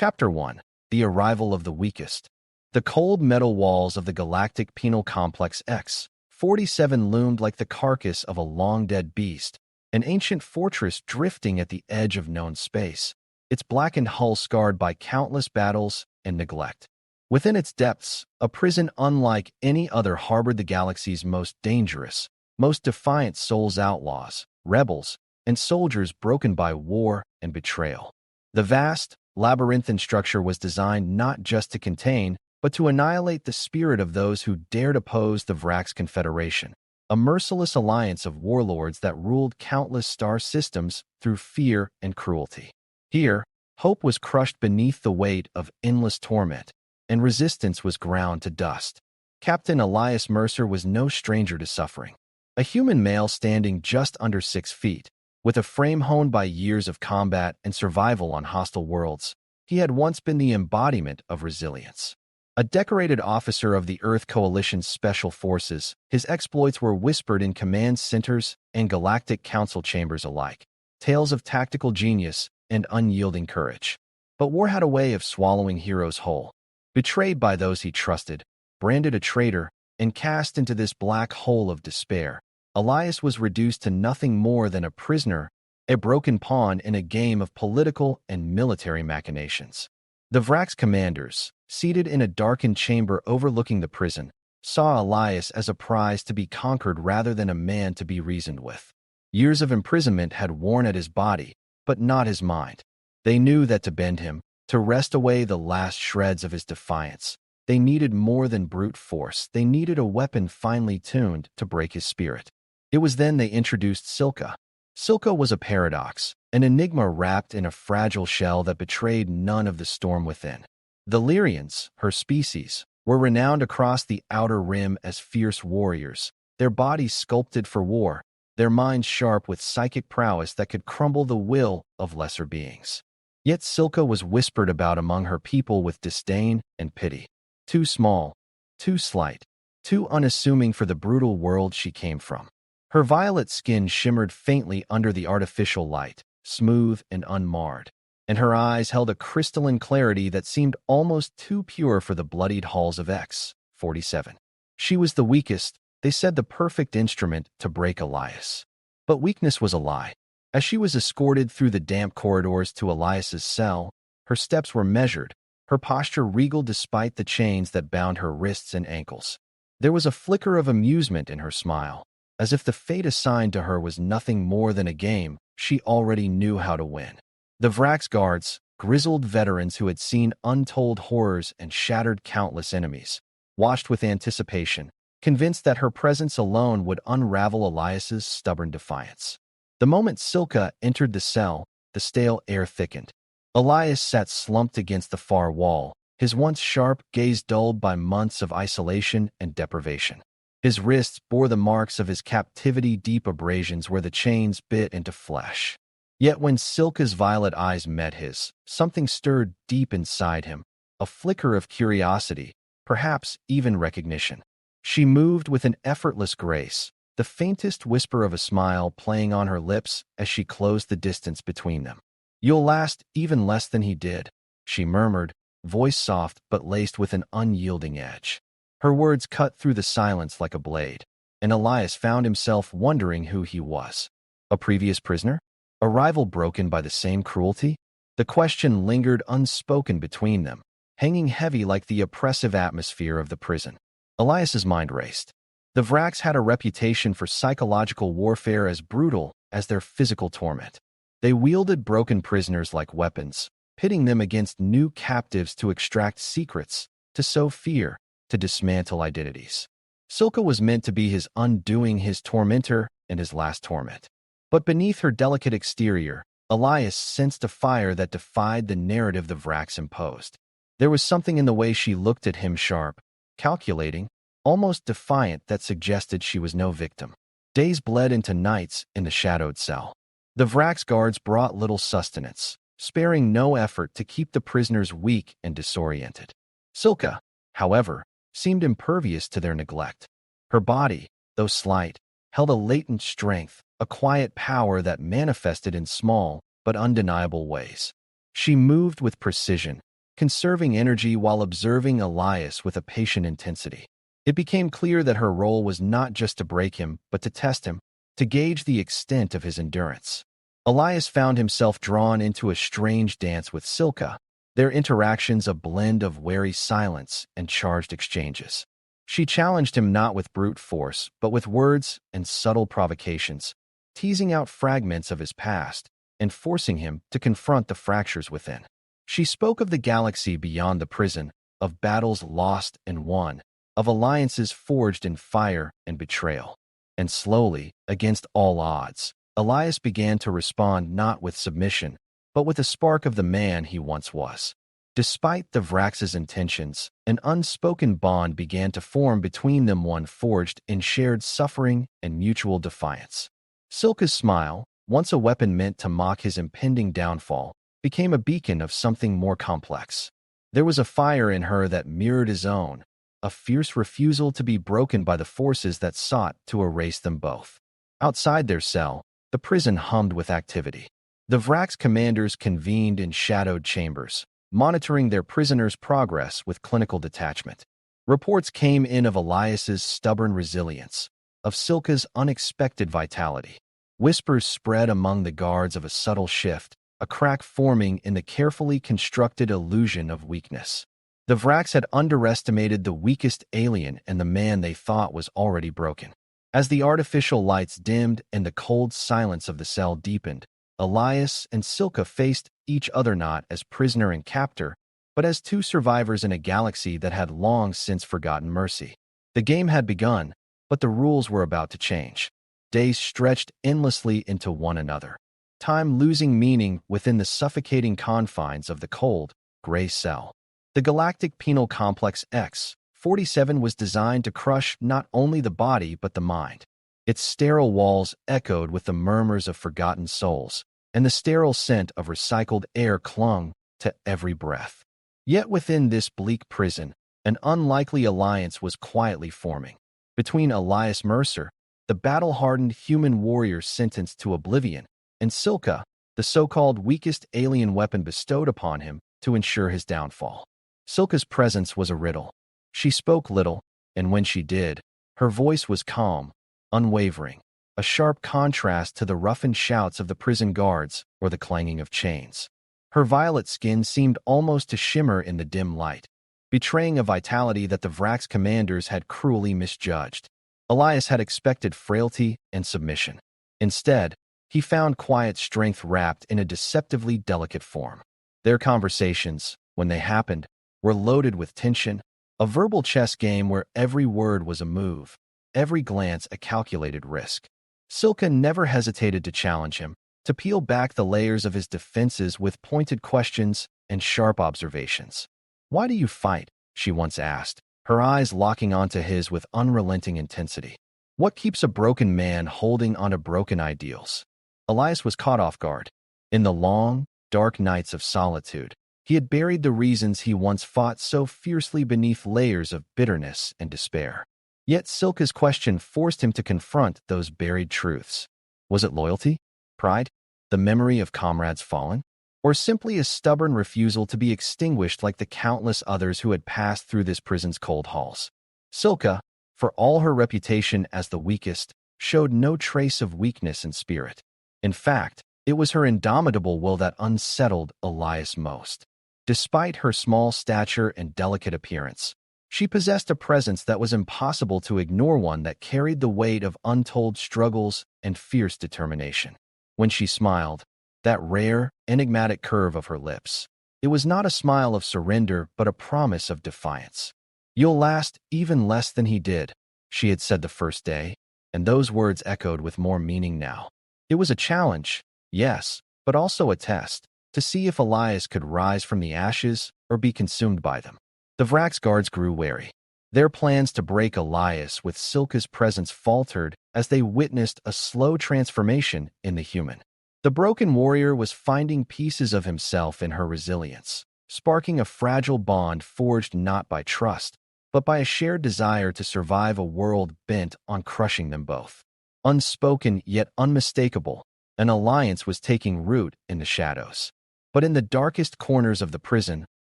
Chapter 1. The Arrival of the Weakest. The cold metal walls of the galactic penal complex X-47 loomed like the carcass of a long-dead beast, an ancient fortress drifting at the edge of known space, its blackened hull scarred by countless battles and neglect. Within its depths, a prison unlike any other harbored the galaxy's most dangerous, most defiant souls, outlaws, rebels, and soldiers broken by war and betrayal. The vast, labyrinthine structure was designed not just to contain, but to annihilate the spirit of those who dared oppose the Vrax Confederation, a merciless alliance of warlords that ruled countless star systems through fear and cruelty. Here, hope was crushed beneath the weight of endless torment, and resistance was ground to dust. Captain Elias Mercer was no stranger to suffering. A human male standing just under 6 feet, with a frame honed by years of combat and survival on hostile worlds, he had once been the embodiment of resilience. A decorated officer of the Earth Coalition's Special Forces, his exploits were whispered in command centers and galactic council chambers alike, tales of tactical genius and unyielding courage. But war had a way of swallowing heroes whole. Betrayed by those he trusted, branded a traitor, and cast into this black hole of despair, Elias was reduced to nothing more than a prisoner, a broken pawn in a game of political and military machinations. The Vrax commanders, seated in a darkened chamber overlooking the prison, saw Elias as a prize to be conquered rather than a man to be reasoned with. Years of imprisonment had worn at his body, but not his mind. They knew that to bend him, to wrest away the last shreds of his defiance, they needed more than brute force. They needed a weapon finely tuned to break his spirit. It was then they introduced Silka. Silka was a paradox, an enigma wrapped in a fragile shell that betrayed none of the storm within. The Lyrians, her species, were renowned across the outer rim as fierce warriors, their bodies sculpted for war, their minds sharp with psychic prowess that could crumble the will of lesser beings. Yet Silka was whispered about among her people with disdain and pity. Too small, too slight, too unassuming for the brutal world she came from. Her violet skin shimmered faintly under the artificial light, smooth and unmarred, and her eyes held a crystalline clarity that seemed almost too pure for the bloodied halls of X-47. She was the weakest, they said, the perfect instrument to break Elias. But weakness was a lie. As she was escorted through the damp corridors to Elias's cell, her steps were measured, her posture regal despite the chains that bound her wrists and ankles. There was a flicker of amusement in her smile, as if the fate assigned to her was nothing more than a game she already knew how to win. The Vrax guards, grizzled veterans who had seen untold horrors and shattered countless enemies, watched with anticipation, convinced that her presence alone would unravel Elias's stubborn defiance. The moment Silka entered the cell, the stale air thickened. Elias sat slumped against the far wall, his once sharp gaze dulled by months of isolation and deprivation. His wrists bore the marks of his captivity-deep abrasions where the chains bit into flesh. Yet when Silka's violet eyes met his, something stirred deep inside him, a flicker of curiosity, perhaps even recognition. She moved with an effortless grace, the faintest whisper of a smile playing on her lips as she closed the distance between them. "You'll last even less than he did," she murmured, voice soft but laced with an unyielding edge. Her words cut through the silence like a blade, and Elias found himself wondering who he was. A previous prisoner? A rival broken by the same cruelty? The question lingered unspoken between them, hanging heavy like the oppressive atmosphere of the prison. Elias's mind raced. The Vrax had a reputation for psychological warfare as brutal as their physical torment. They wielded broken prisoners like weapons, pitting them against new captives to extract secrets, to sow fear, to dismantle identities. Silka was meant to be his undoing, his tormentor, and his last torment. But beneath her delicate exterior, Elias sensed a fire that defied the narrative the Vrax imposed. There was something in the way she looked at him, sharp, calculating, almost defiant, that suggested she was no victim. Days bled into nights in the shadowed cell. The Vrax guards brought little sustenance, sparing no effort to keep the prisoners weak and disoriented. Silka, however, seemed impervious to their neglect. Her body, though slight, held a latent strength, a quiet power that manifested in small but undeniable ways. She moved with precision, conserving energy while observing Elias with a patient intensity. It became clear that her role was not just to break him, but to test him, to gauge the extent of his endurance. Elias found himself drawn into a strange dance with Silka, their interactions a blend of wary silence and charged exchanges. She challenged him not with brute force, but with words and subtle provocations, teasing out fragments of his past and forcing him to confront the fractures within. She spoke of the galaxy beyond the prison, of battles lost and won, of alliances forged in fire and betrayal. And slowly, against all odds, Elias began to respond not with submission, but with a spark of the man he once was. Despite the Vrax's intentions, an unspoken bond began to form between them, one forged in shared suffering and mutual defiance. Silka's smile, once a weapon meant to mock his impending downfall, became a beacon of something more complex. There was a fire in her that mirrored his own, a fierce refusal to be broken by the forces that sought to erase them both. Outside their cell, the prison hummed with activity. The Vrax commanders convened in shadowed chambers, monitoring their prisoners' progress with clinical detachment. Reports came in of Elias's stubborn resilience, of Silka's unexpected vitality. Whispers spread among the guards of a subtle shift, a crack forming in the carefully constructed illusion of weakness. The Vrax had underestimated the weakest alien and the man they thought was already broken. As the artificial lights dimmed and the cold silence of the cell deepened, Elias and Silka faced each other not as prisoner and captor, but as two survivors in a galaxy that had long since forgotten mercy. The game had begun, but the rules were about to change. Days stretched endlessly into one another, time losing meaning within the suffocating confines of the cold, gray cell. The galactic penal complex X-47 was designed to crush not only the body but the mind. Its sterile walls echoed with the murmurs of forgotten souls, and the sterile scent of recycled air clung to every breath. Yet within this bleak prison, an unlikely alliance was quietly forming. Between Elias Mercer, the battle-hardened human warrior sentenced to oblivion, and Silka, the so-called weakest alien weapon bestowed upon him to ensure his downfall. Silka's presence was a riddle. She spoke little, and when she did, her voice was calm, unwavering, a sharp contrast to the roughened shouts of the prison guards or the clanging of chains. Her violet skin seemed almost to shimmer in the dim light, betraying a vitality that the Vrax commanders had cruelly misjudged. Elias had expected frailty and submission. Instead, he found quiet strength wrapped in a deceptively delicate form. Their conversations, when they happened, were loaded with tension, a verbal chess game where every word was a move, every glance a calculated risk. Silka never hesitated to challenge him, to peel back the layers of his defenses with pointed questions and sharp observations. "Why do you fight?" she once asked, her eyes locking onto his with unrelenting intensity. "What keeps a broken man holding onto broken ideals?" Elias was caught off guard. In the long, dark nights of solitude, he had buried the reasons he once fought so fiercely beneath layers of bitterness and despair. Yet Silka's question forced him to confront those buried truths. Was it loyalty? Pride? The memory of comrades fallen? Or simply a stubborn refusal to be extinguished like the countless others who had passed through this prison's cold halls? Silka, for all her reputation as the weakest, showed no trace of weakness in spirit. In fact, it was her indomitable will that unsettled Elias most. Despite her small stature and delicate appearance, she possessed a presence that was impossible to ignore, one that carried the weight of untold struggles and fierce determination. When she smiled, that rare, enigmatic curve of her lips, it was not a smile of surrender but a promise of defiance. "You'll last even less than he did," she had said the first day, and those words echoed with more meaning now. It was a challenge, yes, but also a test, to see if Elias could rise from the ashes or be consumed by them. The Vrax guards grew wary. Their plans to break Elias with Silka's presence faltered as they witnessed a slow transformation in the human. The broken warrior was finding pieces of himself in her resilience, sparking a fragile bond forged not by trust, but by a shared desire to survive a world bent on crushing them both. Unspoken yet unmistakable, an alliance was taking root in the shadows. But in the darkest corners of the prison,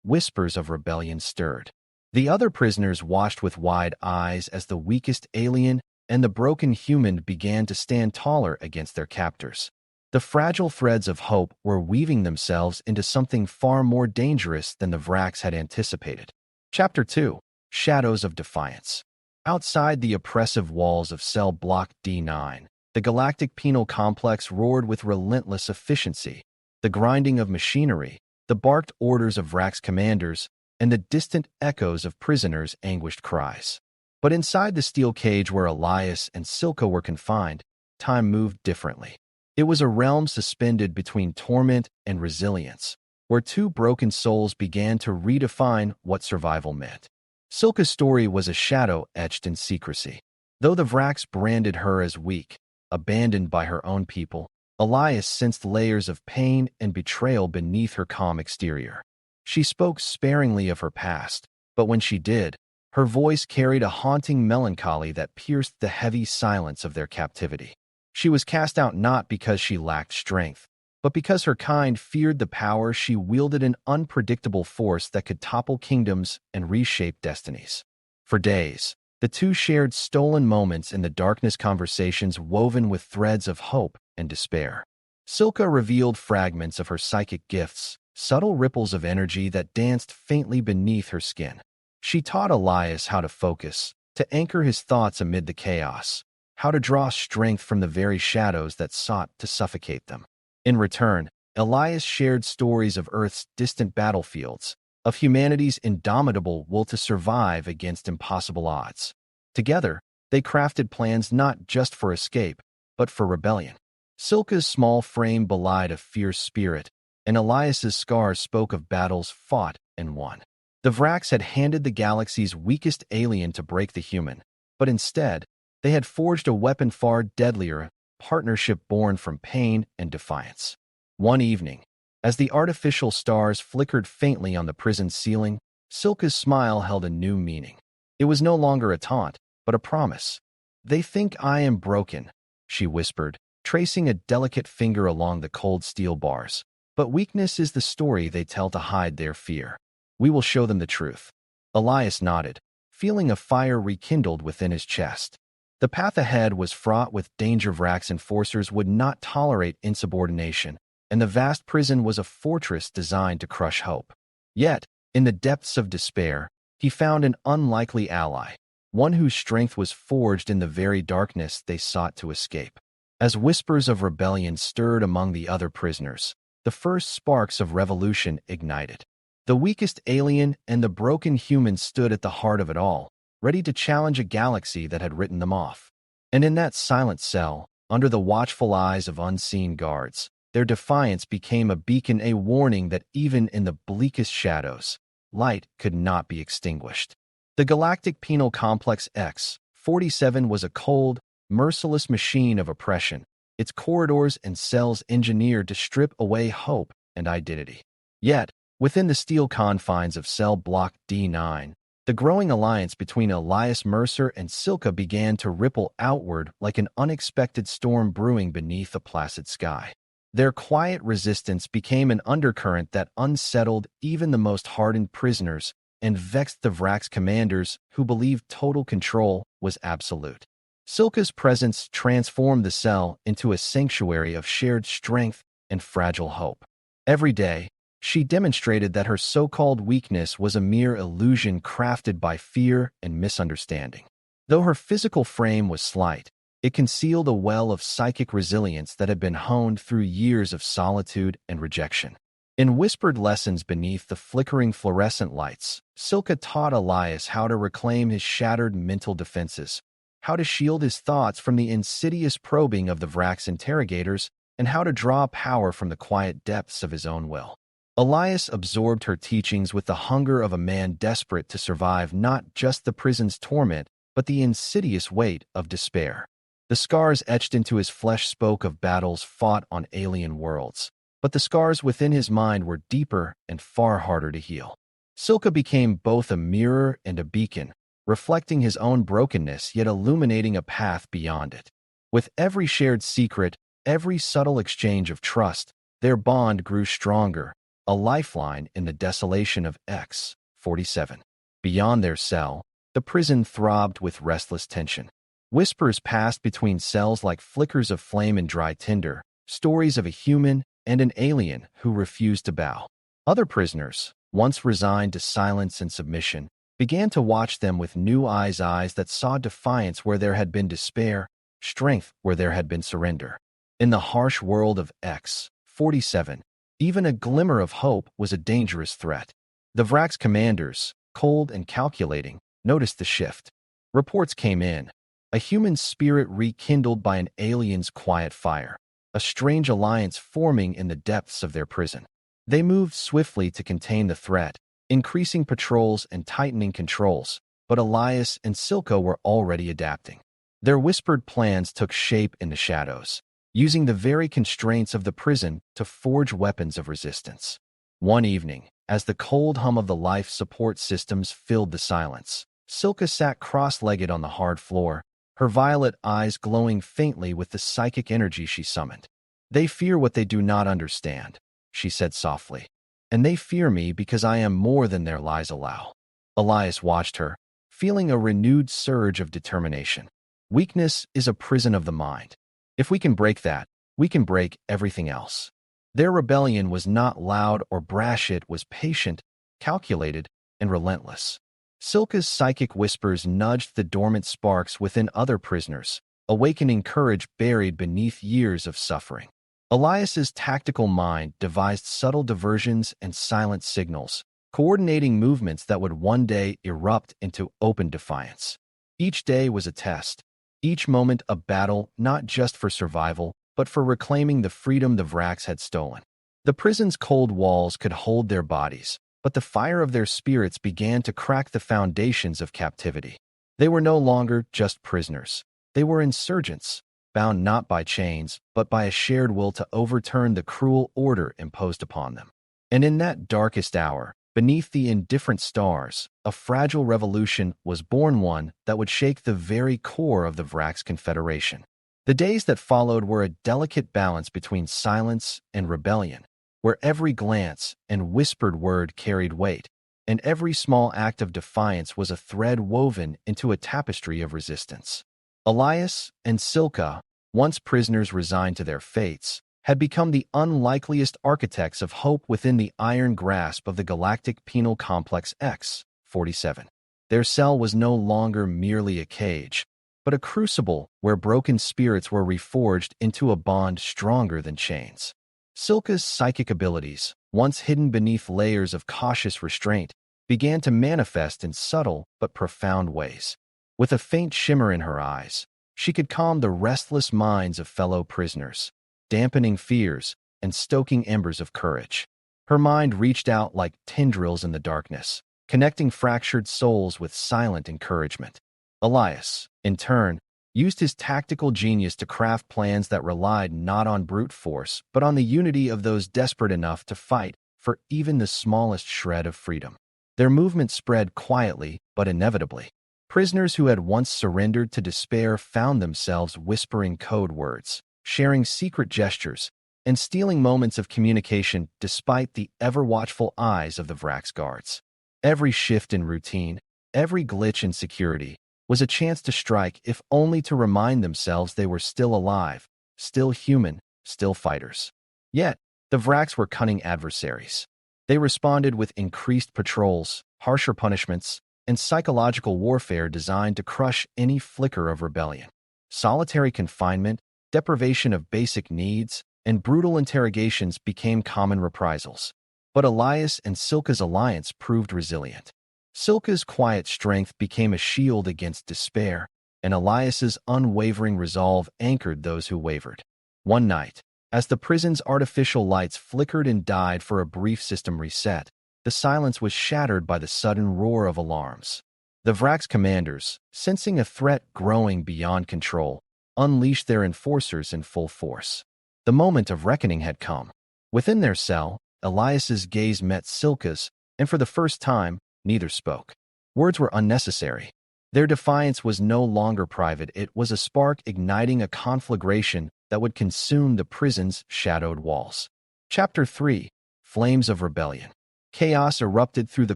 whispers of rebellion stirred. The other prisoners watched with wide eyes as the weakest alien and the broken human began to stand taller against their captors. The fragile threads of hope were weaving themselves into something far more dangerous than the Vrax had anticipated. Chapter 2: Shadows of Defiance. Outside the oppressive walls of Cell Block D9, the galactic penal complex roared with relentless efficiency. The grinding of machinery, the barked orders of Vrax commanders, and the distant echoes of prisoners' anguished cries. But inside the steel cage where Elias and Silka were confined, time moved differently. It was a realm suspended between torment and resilience, where two broken souls began to redefine what survival meant. Silka's story was a shadow etched in secrecy. Though the Vrax branded her as weak, abandoned by her own people, Elias sensed layers of pain and betrayal beneath her calm exterior. She spoke sparingly of her past, but when she did, her voice carried a haunting melancholy that pierced the heavy silence of their captivity. She was cast out not because she lacked strength, but because her kind feared the power she wielded, an unpredictable force that could topple kingdoms and reshape destinies. For days, the two shared stolen moments in the darkness, conversations woven with threads of hope and despair. Silka revealed fragments of her psychic gifts, subtle ripples of energy that danced faintly beneath her skin. She taught Elias how to focus, to anchor his thoughts amid the chaos, how to draw strength from the very shadows that sought to suffocate them. In return, Elias shared stories of Earth's distant battlefields, of humanity's indomitable will to survive against impossible odds. Together, they crafted plans not just for escape, but for rebellion. Silka's small frame belied a fierce spirit, and Elias's scars spoke of battles fought and won. The Vrax had handed the galaxy's weakest alien to break the human, but instead, they had forged a weapon far deadlier, a partnership born from pain and defiance. One evening, as the artificial stars flickered faintly on the prison's ceiling, Silka's smile held a new meaning. It was no longer a taunt, but a promise. "They think I am broken," she whispered, tracing a delicate finger along the cold steel bars. "But weakness is the story they tell to hide their fear. We will show them the truth." Elias nodded, feeling a fire rekindled within his chest. The path ahead was fraught with danger. Vrax enforcers would not tolerate insubordination, and the vast prison was a fortress designed to crush hope. Yet, in the depths of despair, he found an unlikely ally, one whose strength was forged in the very darkness they sought to escape. As whispers of rebellion stirred among the other prisoners, the first sparks of revolution ignited. The weakest alien and the broken human stood at the heart of it all, ready to challenge a galaxy that had written them off. And in that silent cell, under the watchful eyes of unseen guards, their defiance became a beacon, a warning that even in the bleakest shadows, light could not be extinguished. The Galactic Penal Complex X-47 was a cold, merciless machine of oppression, its corridors and cells engineered to strip away hope and identity. Yet, within the steel confines of Cell Block D9, the growing alliance between Elias Mercer and Silka began to ripple outward like an unexpected storm brewing beneath a placid sky. Their quiet resistance became an undercurrent that unsettled even the most hardened prisoners and vexed the Vrax commanders who believed total control was absolute. Silka's presence transformed the cell into a sanctuary of shared strength and fragile hope. Every day, she demonstrated that her so-called weakness was a mere illusion crafted by fear and misunderstanding. Though her physical frame was slight, it concealed a well of psychic resilience that had been honed through years of solitude and rejection. In whispered lessons beneath the flickering fluorescent lights, Silka taught Elias how to reclaim his shattered mental defenses, how to shield his thoughts from the insidious probing of the Vrax interrogators, and how to draw power from the quiet depths of his own will. Elias absorbed her teachings with the hunger of a man desperate to survive not just the prison's torment, but the insidious weight of despair. The scars etched into his flesh spoke of battles fought on alien worlds, but the scars within his mind were deeper and far harder to heal. Silka became both a mirror and a beacon, reflecting his own brokenness yet illuminating a path beyond it. With every shared secret, every subtle exchange of trust, their bond grew stronger, a lifeline in the desolation of X-47. Beyond their cell, the prison throbbed with restless tension. Whispers passed between cells like flickers of flame in dry tinder, stories of a human and an alien who refused to bow. Other prisoners, once resigned to silence and submission, began to watch them with new eyes that saw defiance where there had been despair, strength where there had been surrender. In the harsh world of X-47, even a glimmer of hope was a dangerous threat. The Vrak's commanders, cold and calculating, noticed the shift. Reports came in. A human spirit rekindled by an alien's quiet fire. A strange alliance forming in the depths of their prison. They moved swiftly to contain the threat, increasing patrols and tightening controls, but Elias and Silka were already adapting. Their whispered plans took shape in the shadows, using the very constraints of the prison to forge weapons of resistance. One evening, as the cold hum of the life support systems filled the silence, Silka sat cross-legged on the hard floor, her violet eyes glowing faintly with the psychic energy she summoned. "They fear what they do not understand," she said softly. "And they fear me because I am more than their lies allow." Elias watched her, feeling a renewed surge of determination. Weakness is a prison of the mind. If we can break that, we can break everything else. Their rebellion was not loud or brash, it was patient, calculated, and relentless. Silka's psychic whispers nudged the dormant sparks within other prisoners, awakening courage buried beneath years of suffering. Elias's tactical mind devised subtle diversions and silent signals, coordinating movements that would one day erupt into open defiance. Each day was a test, each moment a battle not just for survival, but for reclaiming the freedom the Vraks had stolen. The prison's cold walls could hold their bodies, but the fire of their spirits began to crack the foundations of captivity. They were no longer just prisoners. They were insurgents, bound not by chains, but by a shared will to overturn the cruel order imposed upon them. And in that darkest hour, beneath the indifferent stars, a fragile revolution was born, one that would shake the very core of the Vraks Confederation. The days that followed were a delicate balance between silence and rebellion, where every glance and whispered word carried weight, and every small act of defiance was a thread woven into a tapestry of resistance. Elias and Silka, once prisoners resigned to their fates, had become the unlikeliest architects of hope within the iron grasp of the galactic penal complex X-47. Their cell was no longer merely a cage, but a crucible where broken spirits were reforged into a bond stronger than chains. Silka's psychic abilities, once hidden beneath layers of cautious restraint, began to manifest in subtle but profound ways. With a faint shimmer in her eyes, she could calm the restless minds of fellow prisoners, dampening fears and stoking embers of courage. Her mind reached out like tendrils in the darkness, connecting fractured souls with silent encouragement. Elias, in turn, used his tactical genius to craft plans that relied not on brute force, but on the unity of those desperate enough to fight for even the smallest shred of freedom. Their movement spread quietly but inevitably. Prisoners who had once surrendered to despair found themselves whispering code words, sharing secret gestures, and stealing moments of communication despite the ever-watchful eyes of the Vraks guards. Every shift in routine, every glitch in security, was a chance to strike, if only to remind themselves they were still alive, still human, still fighters. Yet, the Vraks were cunning adversaries. They responded with increased patrols, harsher punishments, and psychological warfare designed to crush any flicker of rebellion. Solitary confinement, deprivation of basic needs, and brutal interrogations became common reprisals. But Elias and Silka's alliance proved resilient. Silka's quiet strength became a shield against despair, and Elias's unwavering resolve anchored those who wavered. One night, as the prison's artificial lights flickered and died for a brief system reset, the silence was shattered by the sudden roar of alarms. The Vraks commanders, sensing a threat growing beyond control, unleashed their enforcers in full force. The moment of reckoning had come. Within their cell, Elias's gaze met Silka's, and for the first time, neither spoke. Words were unnecessary. Their defiance was no longer private, it was a spark igniting a conflagration that would consume the prison's shadowed walls. Chapter 3: flames of rebellion. Chaos erupted through the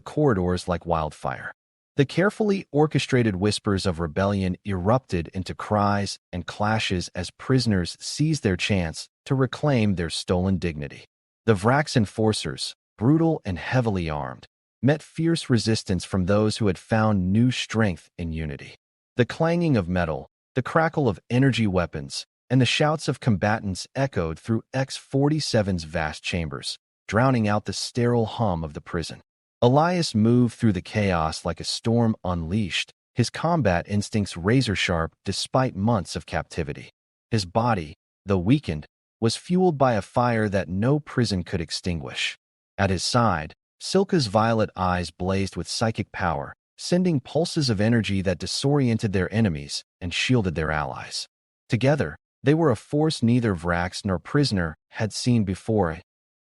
corridors like wildfire. The carefully orchestrated whispers of rebellion erupted into cries and clashes as prisoners seized their chance to reclaim their stolen dignity. The Vrax enforcers, brutal and heavily armed, met fierce resistance from those who had found new strength in unity. The clanging of metal, the crackle of energy weapons, and the shouts of combatants echoed through X-47's vast chambers, drowning out the sterile hum of the prison. Elias moved through the chaos like a storm unleashed, his combat instincts razor-sharp despite months of captivity. His body, though weakened, was fueled by a fire that no prison could extinguish. At his side, Silka's violet eyes blazed with psychic power, sending pulses of energy that disoriented their enemies and shielded their allies. Together, they were a force neither Vrax nor prisoner had seen before,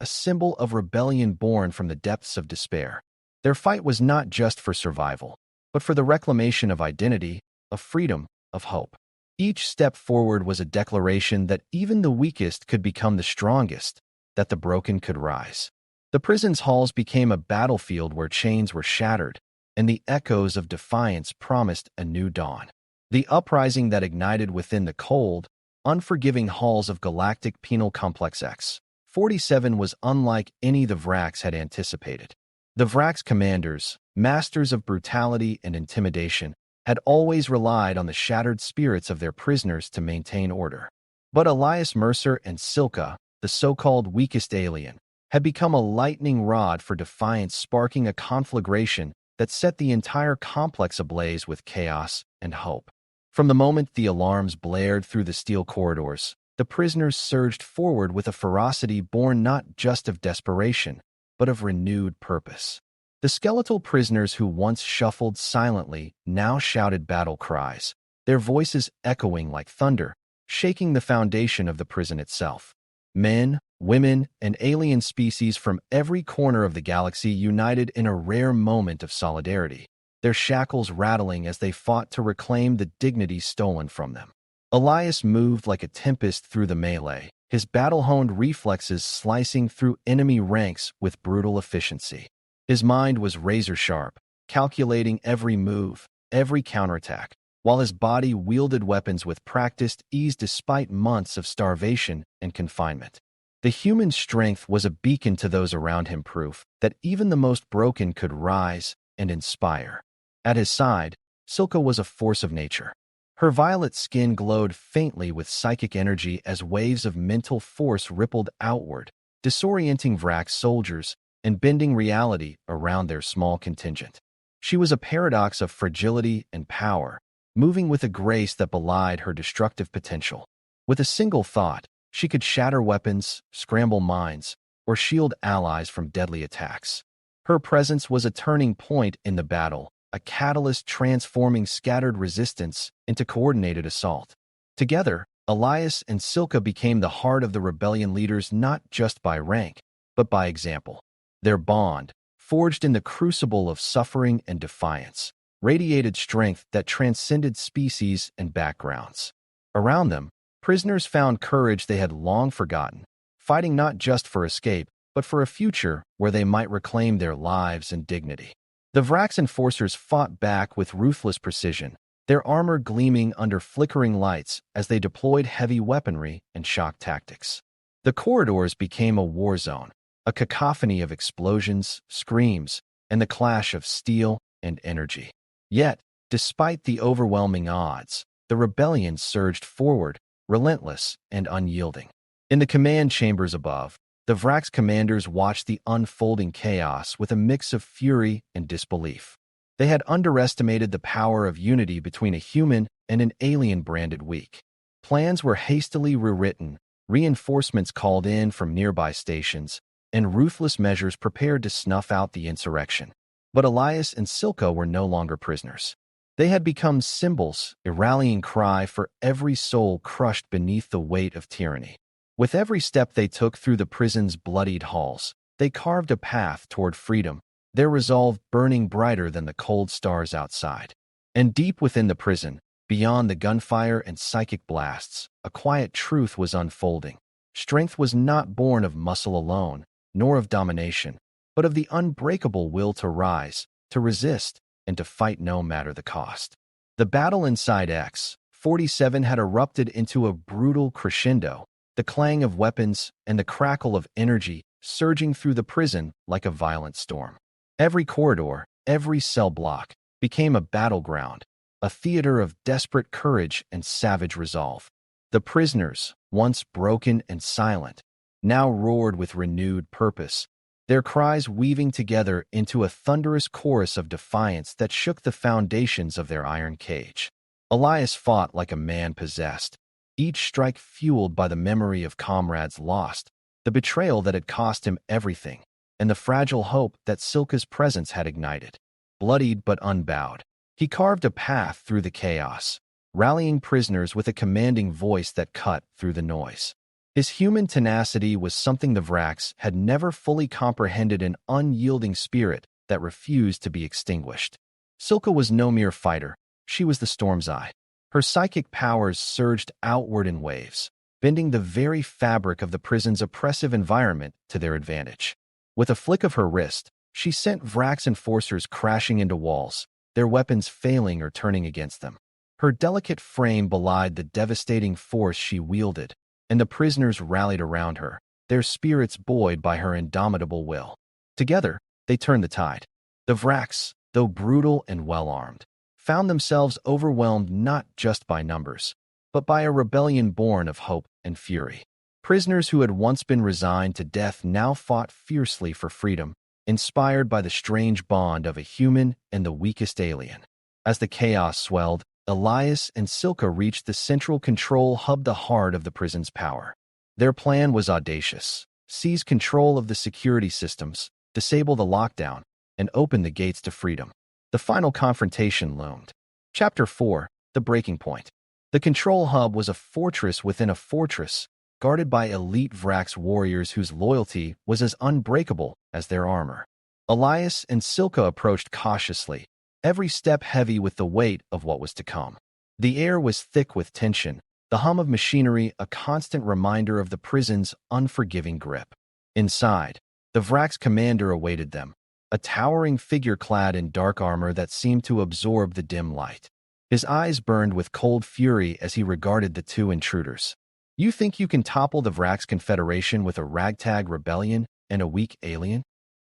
a symbol of rebellion born from the depths of despair. Their fight was not just for survival, but for the reclamation of identity, of freedom, of hope. Each step forward was a declaration that even the weakest could become the strongest, that the broken could rise. The prison's halls became a battlefield where chains were shattered, and the echoes of defiance promised a new dawn. The uprising that ignited within the cold, unforgiving halls of Galactic Penal Complex X-47 was unlike any the Vrax had anticipated. The Vrax commanders, masters of brutality and intimidation, had always relied on the shattered spirits of their prisoners to maintain order. But Elias Mercer and Silka, the so-called weakest alien, had become a lightning rod for defiance, sparking a conflagration that set the entire complex ablaze with chaos and hope. From the moment the alarms blared through the steel corridors, the prisoners surged forward with a ferocity born not just of desperation, but of renewed purpose. The skeletal prisoners who once shuffled silently now shouted battle cries, their voices echoing like thunder, shaking the foundation of the prison itself. Men, women, and alien species from every corner of the galaxy united in a rare moment of solidarity, their shackles rattling as they fought to reclaim the dignity stolen from them. Elias moved like a tempest through the melee, his battle-honed reflexes slicing through enemy ranks with brutal efficiency. His mind was razor-sharp, calculating every move, every counterattack, while his body wielded weapons with practiced ease despite months of starvation and confinement. The human strength was a beacon to those around him, proof that even the most broken could rise and inspire. At his side, Silka was a force of nature. Her violet skin glowed faintly with psychic energy as waves of mental force rippled outward, disorienting Vrax soldiers and bending reality around their small contingent. She was a paradox of fragility and power, moving with a grace that belied her destructive potential. With a single thought, she could shatter weapons, scramble minds, or shield allies from deadly attacks. Her presence was a turning point in the battle, a catalyst transforming scattered resistance into coordinated assault. Together, Elias and Silka became the heart of the rebellion leaders not just by rank, but by example. Their bond, forged in the crucible of suffering and defiance, radiated strength that transcended species and backgrounds. Around them, prisoners found courage they had long forgotten, fighting not just for escape, but for a future where they might reclaim their lives and dignity. The Vrax enforcers fought back with ruthless precision, their armor gleaming under flickering lights as they deployed heavy weaponry and shock tactics. The corridors became a war zone, a cacophony of explosions, screams, and the clash of steel and energy. Yet, despite the overwhelming odds, the rebellion surged forward, relentless and unyielding. In the command chambers above, the Vrax commanders watched the unfolding chaos with a mix of fury and disbelief. They had underestimated the power of unity between a human and an alien branded weak. Plans were hastily rewritten, reinforcements called in from nearby stations, and ruthless measures prepared to snuff out the insurrection. But Elias and Silka were no longer prisoners. They had become symbols, a rallying cry for every soul crushed beneath the weight of tyranny. With every step they took through the prison's bloodied halls, they carved a path toward freedom, their resolve burning brighter than the cold stars outside. And deep within the prison, beyond the gunfire and psychic blasts, a quiet truth was unfolding. Strength was not born of muscle alone, nor of domination, but of the unbreakable will to rise, to resist, and to fight no matter the cost. The battle inside X-47 had erupted into a brutal crescendo, the clang of weapons and the crackle of energy surging through the prison like a violent storm. Every corridor, every cell block, became a battleground, a theater of desperate courage and savage resolve. The prisoners, once broken and silent, now roared with renewed purpose, their cries weaving together into a thunderous chorus of defiance that shook the foundations of their iron cage. Elias fought like a man possessed, each strike fueled by the memory of comrades lost, the betrayal that had cost him everything, and the fragile hope that Silka's presence had ignited. Bloodied but unbowed, he carved a path through the chaos, rallying prisoners with a commanding voice that cut through the noise. His human tenacity was something the Vrax had never fully comprehended, an unyielding spirit that refused to be extinguished. Silka was no mere fighter, she was the storm's eye. Her psychic powers surged outward in waves, bending the very fabric of the prison's oppressive environment to their advantage. With a flick of her wrist, she sent Vrax enforcers crashing into walls, their weapons failing or turning against them. Her delicate frame belied the devastating force she wielded, and the prisoners rallied around her, their spirits buoyed by her indomitable will. Together, they turned the tide. The Vrax, though brutal and well-armed, found themselves overwhelmed not just by numbers, but by a rebellion born of hope and fury. Prisoners who had once been resigned to death now fought fiercely for freedom, inspired by the strange bond of a human and the weakest alien. As the chaos swelled, Elias and Silka reached the central control hub, the heart of the prison's power. Their plan was audacious: seize control of the security systems, disable the lockdown, and open the gates to freedom. The final confrontation loomed. Chapter 4: The Breaking Point. The control hub was a fortress within a fortress, guarded by elite Vrax warriors whose loyalty was as unbreakable as their armor. Elias and Silka approached cautiously, every step heavy with the weight of what was to come. The air was thick with tension, the hum of machinery a constant reminder of the prison's unforgiving grip. Inside, the Vrax commander awaited them, a towering figure clad in dark armor that seemed to absorb the dim light. His eyes burned with cold fury as he regarded the two intruders. "You think you can topple the Vrax Confederation with a ragtag rebellion and a weak alien?"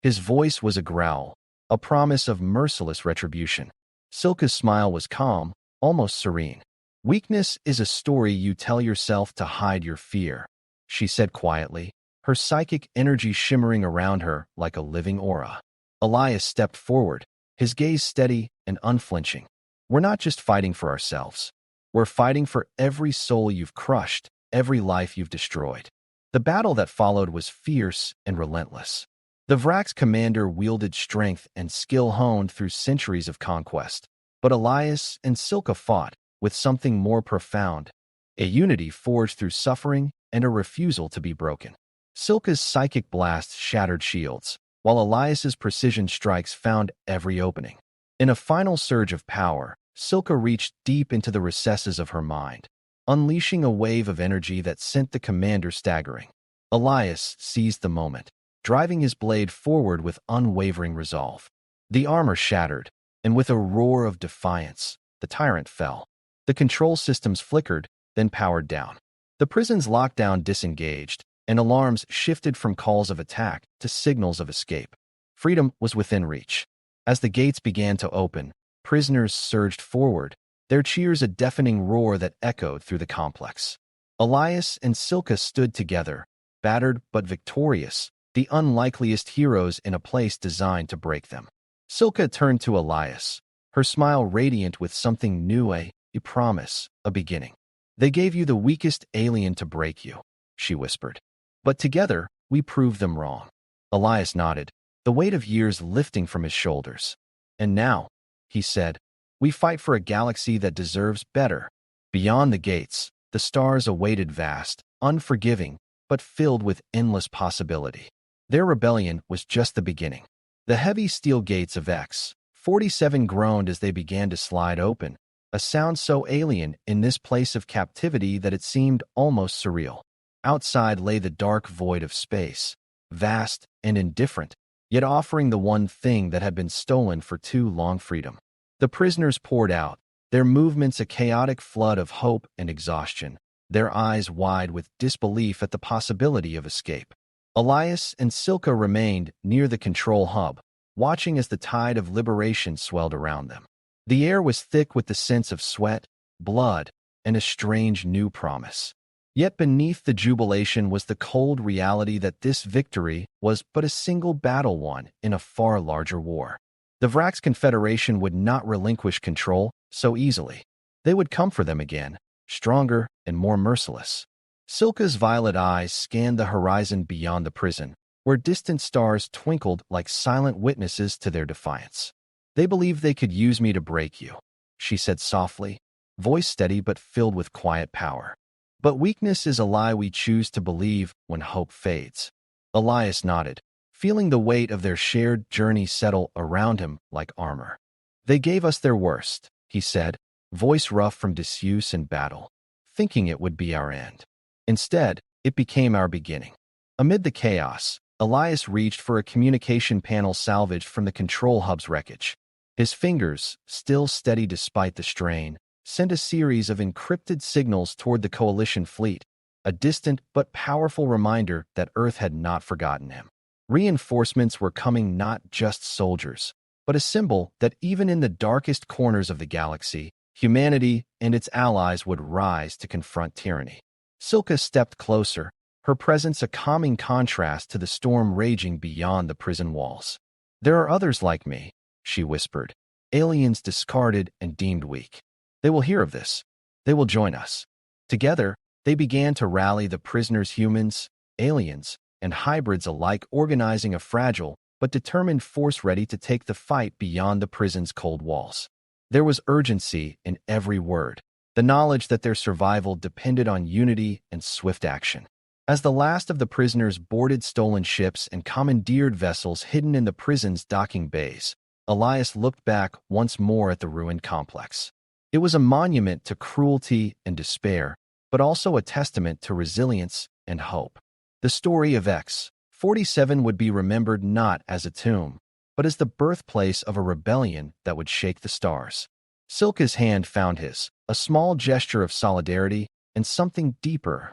His voice was a growl, a promise of merciless retribution. Silka's smile was calm, almost serene. "Weakness is a story you tell yourself to hide your fear," she said quietly, her psychic energy shimmering around her like a living aura. Elias stepped forward, his gaze steady and unflinching. "We're not just fighting for ourselves. We're fighting for every soul you've crushed, every life you've destroyed." The battle that followed was fierce and relentless. The Vrax commander wielded strength and skill honed through centuries of conquest, but Elias and Silka fought with something more profound, a unity forged through suffering and a refusal to be broken. Silka's psychic blasts shattered shields, while Elias's precision strikes found every opening. In a final surge of power, Silka reached deep into the recesses of her mind, unleashing a wave of energy that sent the commander staggering. Elias seized the moment, driving his blade forward with unwavering resolve. The armor shattered, and with a roar of defiance, the tyrant fell. The control systems flickered, then powered down. The prison's lockdown disengaged, and alarms shifted from calls of attack to signals of escape. Freedom was within reach. As the gates began to open, prisoners surged forward, their cheers a deafening roar that echoed through the complex. Elias and Silka stood together, battered but victorious, the unlikeliest heroes in a place designed to break them. Silka turned to Elias, her smile radiant with something new, a promise, a beginning. "They gave you the weakest alien to break you," she whispered. "But together, we proved them wrong." Elias nodded, the weight of years lifting from his shoulders. "And now," he said, "we fight for a galaxy that deserves better." Beyond the gates, the stars awaited vast, unforgiving, but filled with endless possibility. Their rebellion was just the beginning. The heavy steel gates of X-47 groaned as they began to slide open, a sound so alien in this place of captivity that it seemed almost surreal. Outside lay the dark void of space, vast and indifferent, yet offering the one thing that had been stolen for too long: freedom. The prisoners poured out, their movements a chaotic flood of hope and exhaustion, their eyes wide with disbelief at the possibility of escape. Elias and Silka remained near the control hub, watching as the tide of liberation swelled around them. The air was thick with the sense of sweat, blood, and a strange new promise. Yet beneath the jubilation was the cold reality that this victory was but a single battle won in a far larger war. The Vrax Confederation would not relinquish control so easily. They would come for them again, stronger and more merciless. Silka's violet eyes scanned the horizon beyond the prison, where distant stars twinkled like silent witnesses to their defiance. "They believe they could use me to break you," she said softly, voice steady but filled with quiet power. "But weakness is a lie we choose to believe when hope fades." Elias nodded, feeling the weight of their shared journey settle around him like armor. "They gave us their worst," he said, voice rough from disuse and battle, thinking it would be our end. Instead, it became our beginning. Amid the chaos, Elias reached for a communication panel salvaged from the control hub's wreckage. His fingers, still steady despite the strain, sent a series of encrypted signals toward the Coalition fleet, a distant but powerful reminder that Earth had not forgotten him. Reinforcements were coming, not just soldiers, but a symbol that even in the darkest corners of the galaxy, humanity and its allies would rise to confront tyranny. Silka stepped closer, her presence a calming contrast to the storm raging beyond the prison walls. "There are others like me," she whispered, "aliens discarded and deemed weak. They will hear of this. They will join us." Together, they began to rally the prisoners, humans, aliens, and hybrids alike, organizing a fragile but determined force ready to take the fight beyond the prison's cold walls. There was urgency in every word, the knowledge that their survival depended on unity and swift action. As the last of the prisoners boarded stolen ships and commandeered vessels hidden in the prison's docking bays, Elias looked back once more at the ruined complex. It was a monument to cruelty and despair, but also a testament to resilience and hope. The story of X-47 would be remembered not as a tomb, but as the birthplace of a rebellion that would shake the stars. Silka's hand found his, a small gesture of solidarity and something deeper,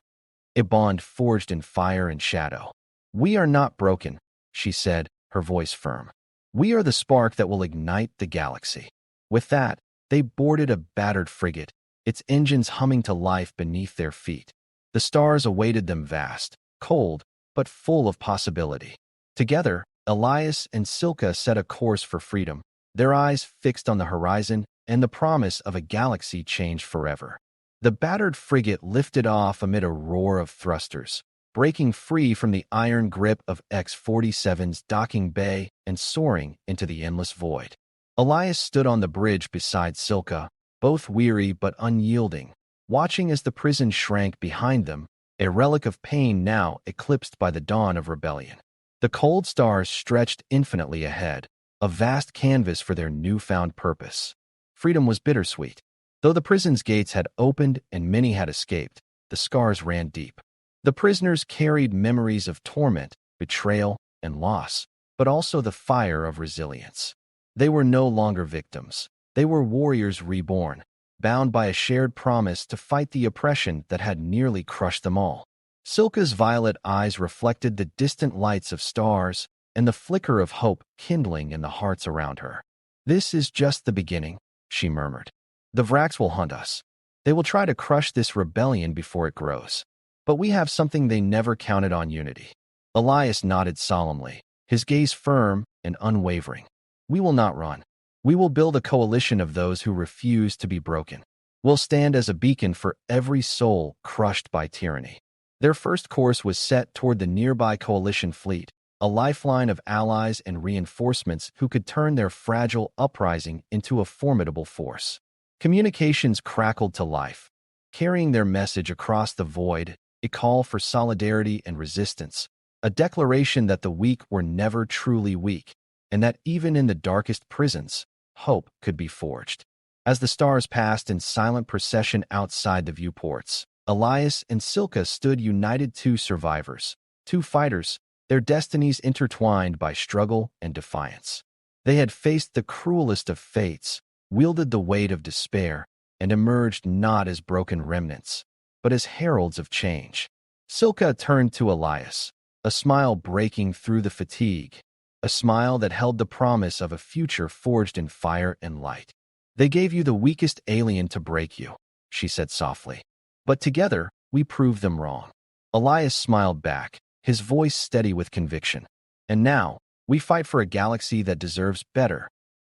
a bond forged in fire and shadow. "We are not broken," she said, her voice firm. "We are the spark that will ignite the galaxy." With that, they boarded a battered frigate, its engines humming to life beneath their feet. The stars awaited them, vast, cold, but full of possibility. Together, Elias and Silka set a course for freedom, their eyes fixed on the horizon and the promise of a galaxy changed forever. The battered frigate lifted off amid a roar of thrusters, breaking free from the iron grip of X-47's docking bay and soaring into the endless void. Elias stood on the bridge beside Silka, both weary but unyielding, watching as the prison shrank behind them, a relic of pain now eclipsed by the dawn of rebellion. The cold stars stretched infinitely ahead, a vast canvas for their newfound purpose. Freedom was bittersweet. Though the prison's gates had opened and many had escaped, the scars ran deep. The prisoners carried memories of torment, betrayal, and loss, but also the fire of resilience. They were no longer victims. They were warriors reborn, bound by a shared promise to fight the oppression that had nearly crushed them all. Silka's violet eyes reflected the distant lights of stars and the flicker of hope kindling in the hearts around her. "This is just the beginning," she murmured. "The Vrax will hunt us. They will try to crush this rebellion before it grows. But we have something they never counted on: unity." Elias nodded solemnly, his gaze firm and unwavering. "We will not run. We will build a coalition of those who refuse to be broken. We'll stand as a beacon for every soul crushed by tyranny." Their first course was set toward the nearby coalition fleet, a lifeline of allies and reinforcements who could turn their fragile uprising into a formidable force. Communications crackled to life, carrying their message across the void, a call for solidarity and resistance, a declaration that the weak were never truly weak, and that even in the darkest prisons, hope could be forged. As the stars passed in silent procession outside the viewports, Elias and Silka stood united, two survivors, two fighters, their destinies intertwined by struggle and defiance. They had faced the cruelest of fates, wielded the weight of despair, and emerged not as broken remnants, but as heralds of change. Silka turned to Elias, a smile breaking through the fatigue, a smile that held the promise of a future forged in fire and light. "They gave you the weakest alien to break you," she said softly. "But together, we proved them wrong." Elias smiled back, his voice steady with conviction. "And now, we fight for a galaxy that deserves better."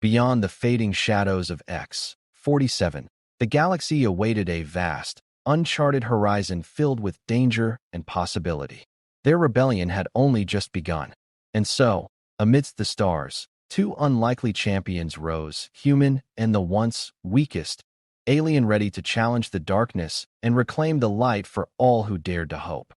Beyond the fading shadows of X-47, the galaxy awaited a vast, uncharted horizon filled with danger and possibility. Their rebellion had only just begun. And so, amidst the stars, two unlikely champions rose, human and the once weakest, alien ready to challenge the darkness and reclaim the light for all who dared to hope.